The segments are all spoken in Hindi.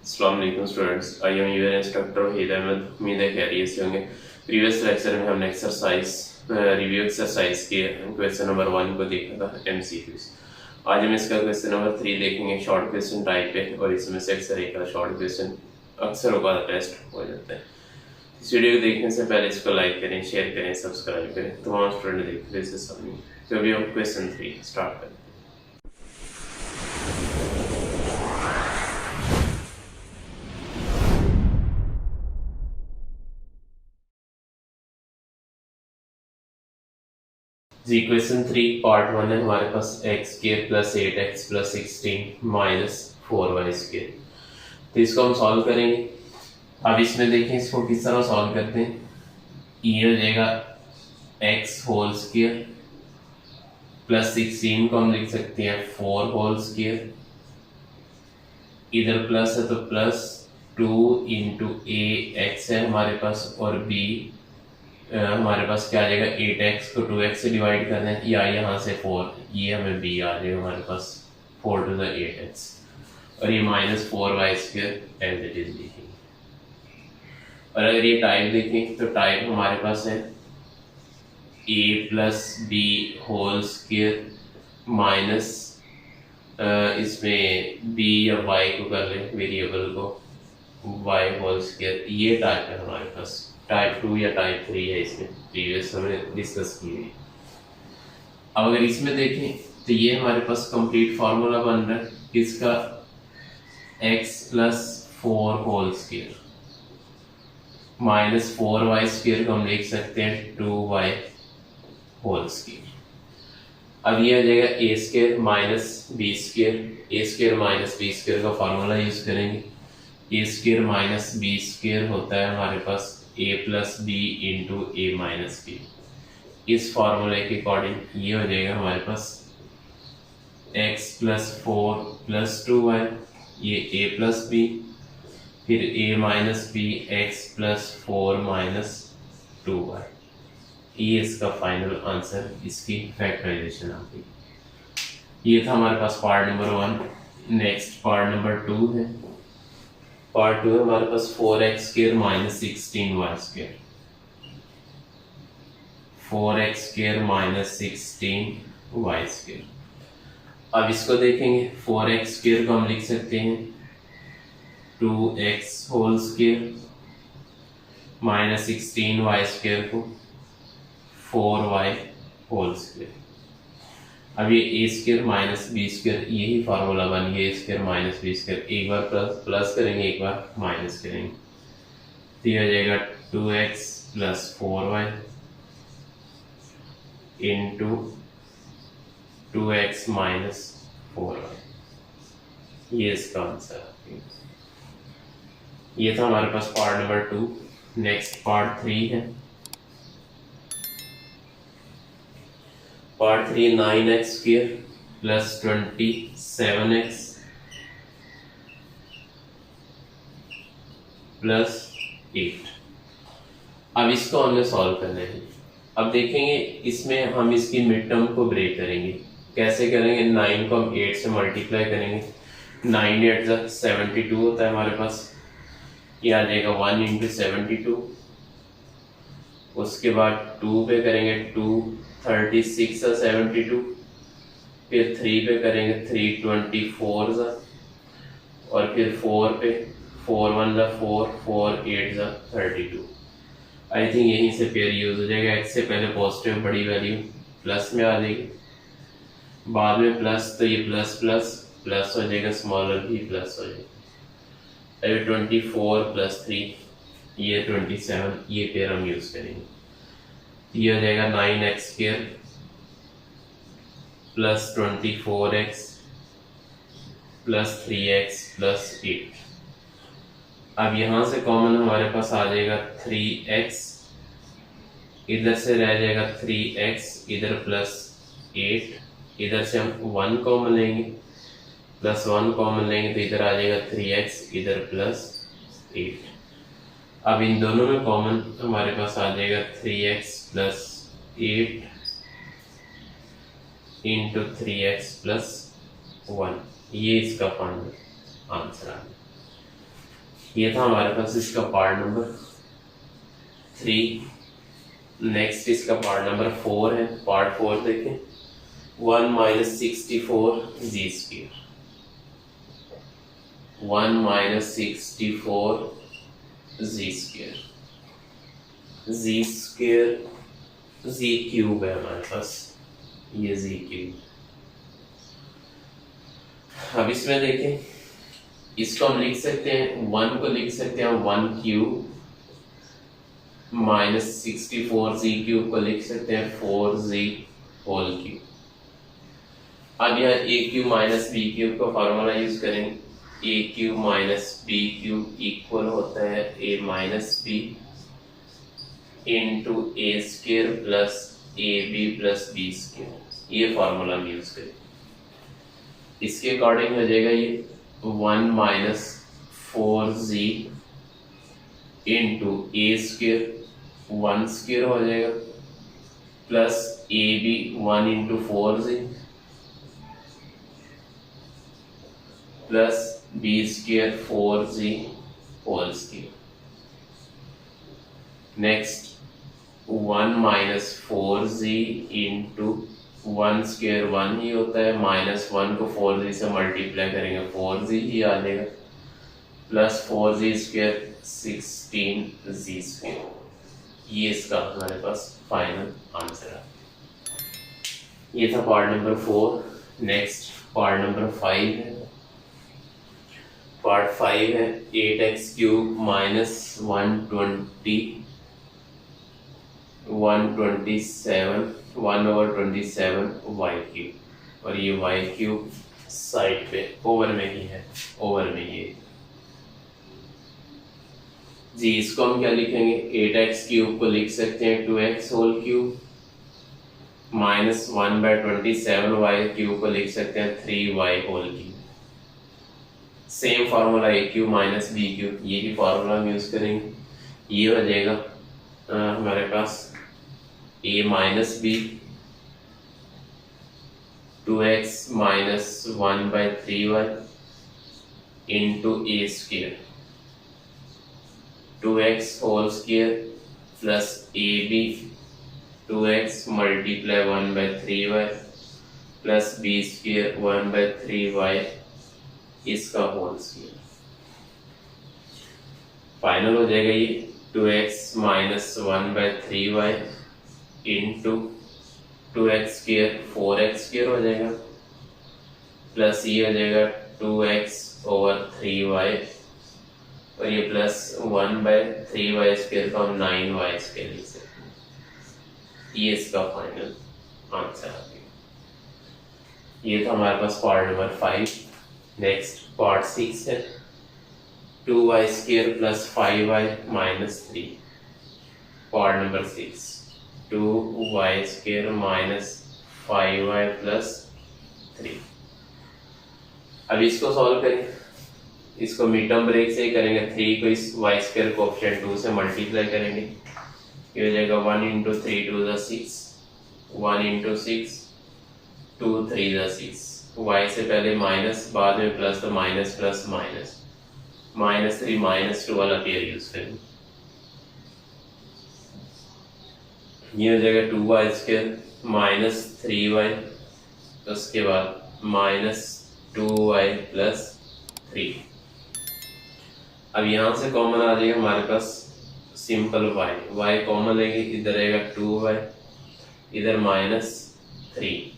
अस्सलाम वालेकुम students, I am your instructor Waheed Ahmad. उम्मीद है खैरियत से होंगे। प्रीवियस लेक्चर में हमने एक्सरसाइज रिव्यू एक्सरसाइज के क्वेश्चन नंबर 1 को देखा था एमसीक्यूज। आज हम इसका क्वेश्चन नंबर 3 देखेंगे शॉर्ट क्वेश्चन टाइप पे, और इसमें से अक्सर एक शॉर्ट क्वेश्चन अक्सर होगा टेस्ट हो जाता है। इस वीडियो को देखने से पहले इसको लाइक करें, शेयर करें, सब्सक्राइब करें तमाम स्टूडेंट देख रहे हैं सामने। तो अभी हम क्वेश्चन 3 स्टार्ट करें। इक्वेशन 3 पार्ट 1 है हमारे पास X square plus 8x plus 16 minus 4y square. तो इसको हम सॉल्व करेंगे। अब इसमें देखें इसको किस तरह सॉल्व करते हैं। ये हो जाएगा x होल स्क्वायर प्लस 16 को हम लिख सकते हैं 4 होल स्क्वायर, इधर प्लस है तो प्लस 2 इंटू ए एक्स है हमारे पास, और b हमारे पास क्या आ जाएगा 8x को 2x से डिवाइड करना है, या यहाँ से 4, ये हमें b आ जाएगा हमारे पास 4 टू द 8x, और ये minus 4y square as it is लिखेंगे। और अगर ये टाइप देखें तो टाइप हमारे पास है a plus B whole square minus इसमें b या y को कर लें वेरिएबल को y होल स्क्वायर। ये टाइप है हमारे पास, टाइप 2 या टाइप 3 है, इसमें प्रीवियस हमने डिस्कस की है। अब अगर इसमें देखें तो ये हमारे पास कंप्लीट फार्मूला बन रहा है किसका, x plus 4 whole square minus 4y square को हम लिख सकते हैं 2y होल स्क्वायर। अब ये आ जाएगा a square minus B square, a square minus B square का फार्मूला यूज करेंगे। a square minus B square होता है हमारे पास a plus B into A minus B. इस फार्मूले के अकॉर्डिंग ये हो जाएगा हमारे पास x प्लस 4 प्लस 2y, ये a प्लस बी, फिर a minus B x plus 4 minus 2y। ये इसका फाइनल आंसर, इसकी फैक्टराइजेशन आ गई। ये था हमारे पास part number 1। Next part number 2 है। पार्ट 2 है हमारे पास 4x square minus 16y square, 4x square minus 16y square. अब इसको देखेंगे 4x स्क्वायर को हम लिख सकते हैं 2x whole square minus 16y square को 4y होल स्क्वायर। अब ये a square minus B square, यही फार्मूला बन गया, a square minus B square. एक बार प्लस करेंगे, एक बार माइनस करेंगे, तो ये हो जाएगा 2x plus 4y into 2x minus 4y। ये इसका आंसर है। ये था हमारे पास पार्ट नंबर 2। नेक्स्ट पार्ट 3 है। Part 3 9x square plus 27x plus 8। अब इसको हमने सॉल्व करना है। अब देखेंगे इसमें हम इसकी मिड टर्म को ब्रेक करेंगे। कैसे करेंगे, 9 को हम 8 से मल्टीप्लाई करेंगे, 9 8 72 होता है हमारे पास, ये आ जाएगा 1 इंटू 72। उसके बाद 2 पे करेंगे 2 36 है 72, फिर 3 पे करेंगे 3 24 और फिर 4 पे 4 1 4 4 8 32। आई थिंक यहीं से पेयर यूज हो जाएगा। x से पहले पॉजिटिव बड़ी वैल्यू प्लस में आ जाएगी, बाद में प्लस, तो ये प्लस प्लस प्लस हो जाएगा, स्मॉलर भी प्लस हो जाएगा। अभी 24 प्लस 3 ये 27, ये पेयर हम यूज करेंगे। ये हो जाएगा 9x square plus 24x plus 3x plus 8। अब यहाँ से कॉमन हमारे पास आ जाएगा 3x, इधर से रह जाएगा 3x, इधर प्लस 8, इधर से हम 1 कॉमन लेंगे, प्लस 1 कॉमन लेंगे तो इधर आ जाएगा 3x, इधर प्लस 8। अब इन दोनों में कॉमन हमारे पास आ जाएगा 3x plus 8 into 3x plus 1। ये इसका फाइनल आंसर आ गया। ये था हमारे पास इसका पार्ट नंबर 3। नेक्स्ट इसका पार्ट नंबर 4 है। पार्ट 4 देखें, 1 माइनस 64 जी स्क्वायर, 1 माइनस 64 जी स्क्वायर, जी स्क्वायर जी क्यूब है हमारे पास, ये जी क्यूब। अब इसमें देखें, इसको हम लिख सकते हैं 1 को लिख सकते हैं 1 क्यूब, माइनस 64 जी क्यूब को लिख सकते हैं 4 जी होल क्यूब। अब यहाँ A cube minus B cube का फॉर्मूला यूज करेंगे। A cube minus B cube equal होता है A minus B into A square plus A B plus B square. ये फॉर्मूला हम यूज करेंगे। इसके अकॉर्डिंग हो जाएगा ये 1 minus 4z into A square 1 square हो जाएगा plus A B 1 into 4z plus B square 4z whole square. Next 1 minus 4z into 1 square 1 ही होता है, माइनस 1 को 4z से मल्टीप्लाई करेंगे 4z ही आ जाएगा plus 4z square 16z square. ये इसका हमारे पास फाइनल आंसर है। ये था part number 4। Next part number 5 है। पार्ट 5 है 8x cube minus 127 1/27 Y cube, और ये वाई क्यूब साइड पे ओवर में ही है, ओवर में ये जी। इसको हम क्या लिखेंगे, 8x क्यूब को लिख सकते हैं 2x whole cube, minus 1/27 Y cube को लिख सकते हैं 3y whole cube. Same formula A cube minus B cube, यही फार्मूला हम यूज करेंगे। ये हो जाएगा हमारे पास a minus B 2x minus 1/3y into A square 2x whole square plus A B 2x multiply 1/3y plus B square 1/3y इसका होल स्क्वायर। फाइनल हो जाएगा ये 2x minus 1/3y into 2x square 4x square हो जाएगा प्लस ये हो जाएगा 2x ओवर 3y, और ये प्लस 1/3y स्क्वायर को हम 9y स्क्वायर लिख सकते हैं। ये इसका फाइनल आंसर आ गया। ये था हमारे पास पार्ट नंबर 5। नेक्स्ट पार्ट 6 है 2y square plus 5y minus 3। Part number 6 2y square minus 5y plus 3। अब इसको सॉल्व करें, इसको मिड टर्म ब्रेक से ही करेंगे। 3 को इस y स्क्वायर कोएफिशिएंट 2 से मल्टीप्लाई करेंगे, ये हो जाएगा 1 into 3 2 the 6, 1 into 6 2 3 the 6। y से पहले माइनस बाद में प्लस, तो minus plus minus, minus 3 minus 2 वाला पेयर यूज करेंगे। ये हो जाएगा 2y स्क्वायर माइनस 3y, उसके बाद माइनस 2y प्लस 3। अब यहाँ से कॉमन आ जाएगा हमारे पास सिंपल y कॉमन लेंगे, इधर रहेगा 2y, इधर माइनस 3।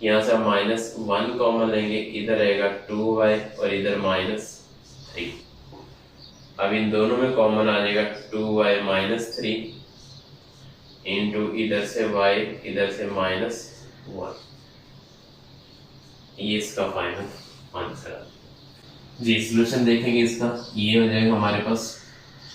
यहाँ से हम माइनस 1 कॉमन लेंगे, इधर रहेगा 2y और इधर माइनस 3। अब इन दोनों में कॉमन आ जाएगा 2y माइनस 3 इंटू इधर से y इधर से माइनस 1। ये इसका फाइनल आंसर है जी। सॉल्यूशन देखेंगे इसका, ये हो जाएगा हमारे पास।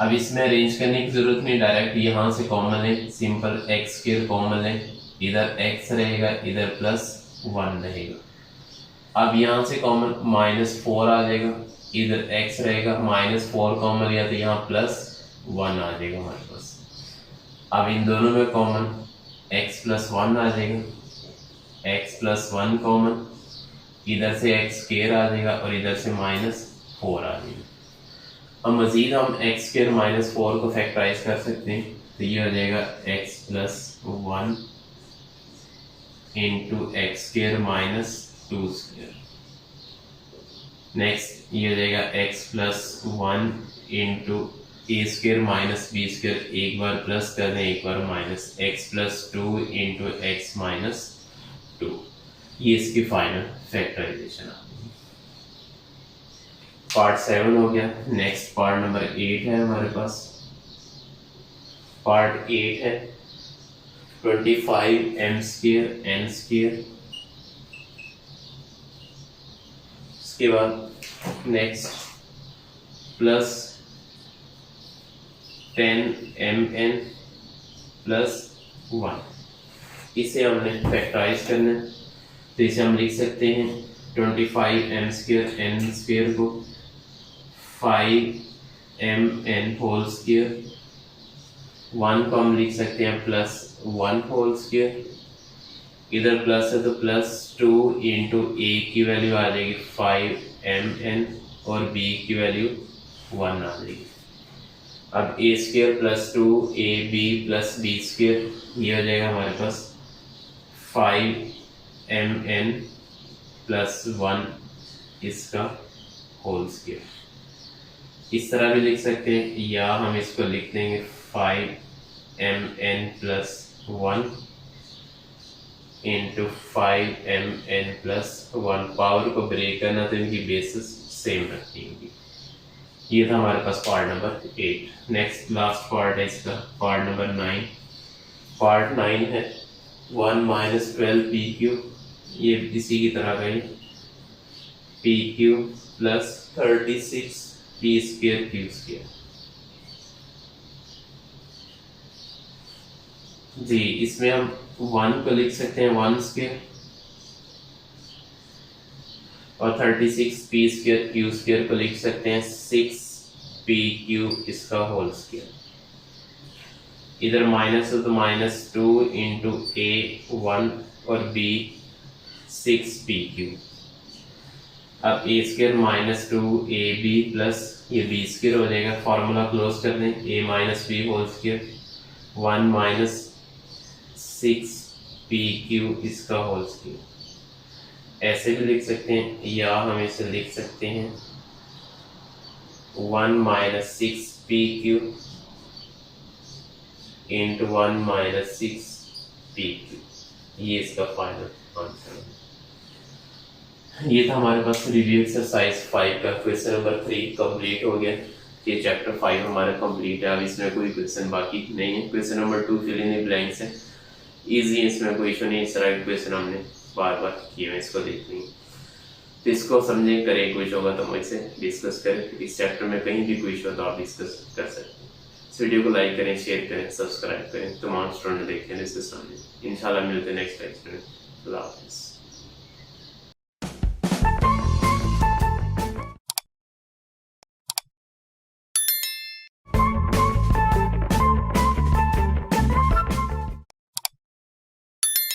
अब इसमें अरेंज करने की जरूरत नहीं, डायरेक्ट यहाँ से कॉमन लें, सिंपल x स्क्वायर कॉमन लें, इधर x रहेगा इधर प्लस 1 रहेगा। अब यहाँ से कॉमन माइनस 4 आ जाएगा, इधर x रहेगा, माइनस 4 कॉमन लिया तो यहाँ प्लस 1 आ जाएगा हमारे पास। अब इन दोनों में कॉमन x प्लस 1 आ जाएगा, x प्लस 1 कॉमन, इधर से एक्स स्क्वायर आ जाएगा और इधर से -4 आ जाएगा। अब मजीद हम एक्स स्क्वायर -4 को फैक्टराइज कर सकते हैं, तो ये हो जाएगा X plus 1 into X square -2 square. Next ये हो जाएगा X plus 1 into A square minus B square, एक बार प्लस कर दें एक बार minus, X plus 2 into X -2। ये इसकी फाइनल फैक्टराइजेशन आ गई। पार्ट 7 हो गया। नेक्स्ट पार्ट नंबर 8 है हमारे पास। पार्ट 8 है 25 m स्क्वायर n स्क्वायर। उसके बाद नेक्स्ट प्लस 10 mn प्लस 1, इसे हमने फैक्टराइज करना है, तो इसे हम लिख सकते हैं 25 m स्क्वायर n स्क्वायर को 5 mn होल स्क्वायर, 1 को हम लिख सकते हैं प्लस 1 होल स्क्वायर, इधर प्लस है तो प्लस 2 इंटू ए की वैल्यू आ जाएगी 5 mn और b की वैल्यू 1 आ जाएगी। अब A square plus 2 A B plus B square, ये हो जाएगा हमारे पास 5 mn प्लस 1 इसका होल स्क्वायर। इस तरह भी लिख सकते हैं, या हम इसको लिख देंगे 5 mn plus 1 into 5 mn plus 1। Power को ब्रेक करना तो इनकी बेसिस सेम रखनी होगी। ये था हमारे पास part number 8। Next last part है इसका, पार्ट नंबर 9। पार्ट 9 है 1 माइनस 12 पी क्यू, ये इसी की तरह का ही P Q plus 36 P square Q square. जी इसमें हम 1 को लिख सकते हैं 1 स्क्वायर और 36 पी स्क्वायर क्यू स्क्वायर को लिख सकते हैं 6 पी क्यू इसका होल स्क्वायर। इधर माइनस हो तो -2 इंटू ए 1 और बी 6 पी क्यू। अब A square -2 A B plus ये बी स्क्वायर हो जाएगा, फॉर्मूला क्लोज कर दें, A minus B whole square 1 minus 6 P Q इसका होल स्क्वायर। ऐसे भी लिख सकते हैं, या हम इसे लिख सकते हैं 1 minus 6 P Q into 1 minus 6 P Q, ये इसका फाइनल आंसर है। ये था हमारे पास रिव्यू एक्सरसाइज 5 का क्वेश्चन नंबर 3 कंप्लीट हो गया। ये चैप्टर 5 हमारा कंप्लीट है। अब इसमें कोई क्वेश्चन बाकी नहीं है। Question number 2 fill in the blanks है, इजी है, इसमें कोई इशू नहीं। इस तरह के क्वेश्चन हमने बार बार किए हैं, इसको देखनी है तो इसको समझें, करें, कुछ होगा तो मुझसे डिस्कस करें। इस चैप्टर में कहीं भी कोई इशू हो तो आप डिस्कस कर सकते हैं। इस वीडियो को लाइक करें, शेयर करें, सब्सक्राइब करें, तमाम स्टूडेंट देखते हैं इसके सामने। इंशाल्लाह मिलते हैं नेक्स्ट लेक्चर में। अल्लाह हाफिज़।